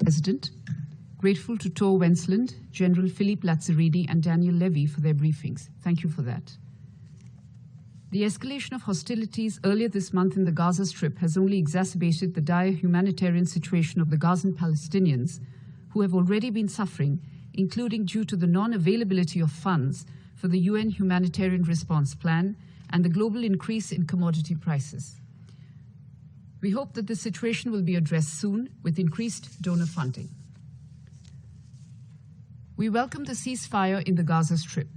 President. Grateful to Tor Wensland, General Philippe Lazzarini, and Daniel Levy for their briefings. Thank you for that. The escalation of hostilities earlier this month in the Gaza Strip has only exacerbated the dire humanitarian situation of the Gazan Palestinians, who have already been suffering, including due to the non-availability of funds for the UN Humanitarian Response Plan and the global increase in commodity prices. We hope that the situation will be addressed soon with increased donor funding. We welcome the ceasefire in the Gaza Strip.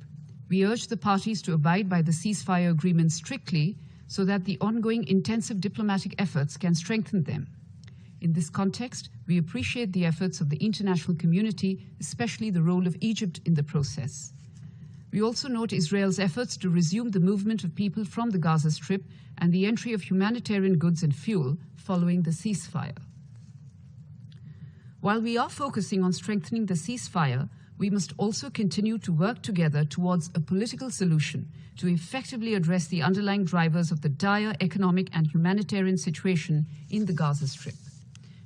We urge the parties to abide by the ceasefire agreement strictly so that the ongoing intensive diplomatic efforts can strengthen them. In this context, we appreciate the efforts of the international community, especially the role of Egypt in the process. We also note Israel's efforts to resume the movement of people from the Gaza Strip and the entry of humanitarian goods and fuel following the ceasefire. While we are focusing on strengthening the ceasefire, we must also continue to work together towards a political solution to effectively address the underlying drivers of the dire economic and humanitarian situation in the Gaza Strip.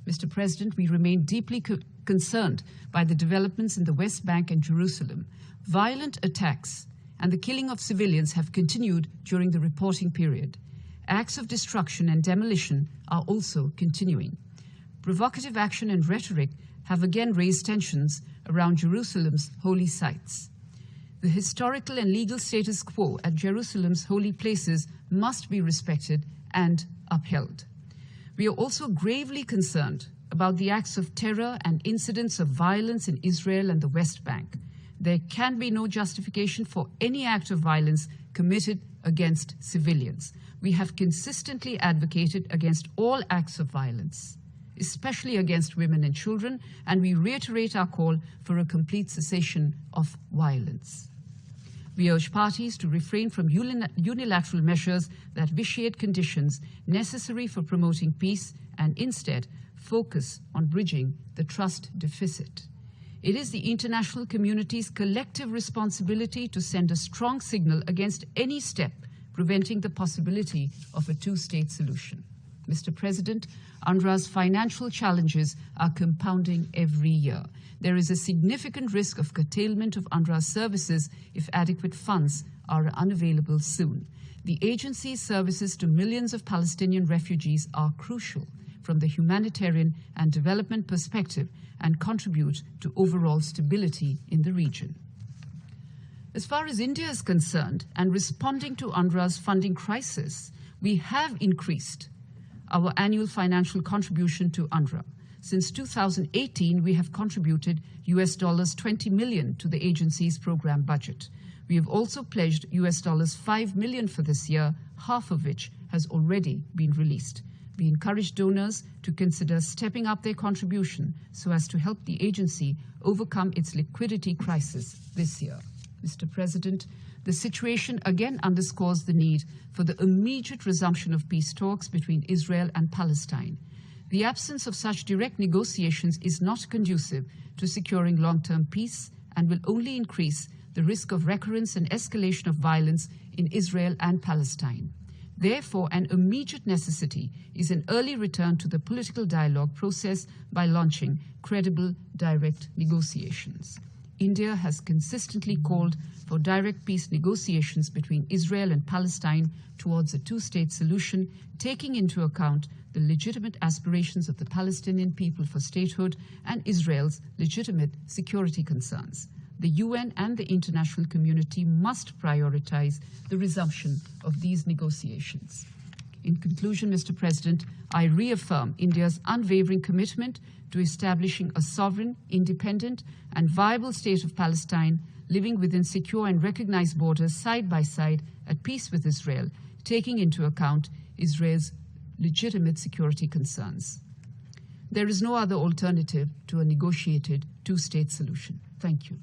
Mr. President, we remain deeply concerned by the developments in the West Bank and Jerusalem. Violent attacks and the killing of civilians have continued during the reporting period. Acts of destruction and demolition are also continuing. Provocative action and rhetoric have again raised tensions around Jerusalem's holy sites. The historical and legal status quo at Jerusalem's holy places must be respected and upheld. We are also gravely concerned about the acts of terror and incidents of violence in Israel and the West Bank. There can be no justification for any act of violence committed against civilians. We have consistently advocated against all acts of violence, especially against women and children, and we reiterate our call for a complete cessation of violence. We urge parties to refrain from unilateral measures that vitiate conditions necessary for promoting peace and instead focus on bridging the trust deficit. It is the international community's collective responsibility to send a strong signal against any step preventing the possibility of a two-state solution. Mr. President, UNRWA's financial challenges are compounding every year. There is a significant risk of curtailment of UNRWA's services if adequate funds are unavailable soon. The agency's services to millions of Palestinian refugees are crucial from the humanitarian and development perspective and contribute to overall stability in the region. As far as India is concerned, and responding to UNRWA's funding crisis, we have increased our annual financial contribution to UNRWA. Since 2018, we have contributed $20 million to the agency's program budget. We have also pledged $5 million for this year, half of which has already been released. We encourage donors to consider stepping up their contribution so as to help the agency overcome its liquidity crisis this year. Mr. President, the situation again underscores the need for the immediate resumption of peace talks between Israel and Palestine. The absence of such direct negotiations is not conducive to securing long-term peace and will only increase the risk of recurrence and escalation of violence in Israel and Palestine. Therefore, an immediate necessity is an early return to the political dialogue process by launching credible direct negotiations. India has consistently called for direct peace negotiations between Israel and Palestine towards a two-state solution, taking into account the legitimate aspirations of the Palestinian people for statehood and Israel's legitimate security concerns. The UN and the international community must prioritize the resumption of these negotiations. In conclusion, Mr. President, I reaffirm India's unwavering commitment to establishing a sovereign, independent, and viable state of Palestine, living within secure and recognized borders side by side at peace with Israel, taking into account Israel's legitimate security concerns. There is no other alternative to a negotiated two-state solution. Thank you.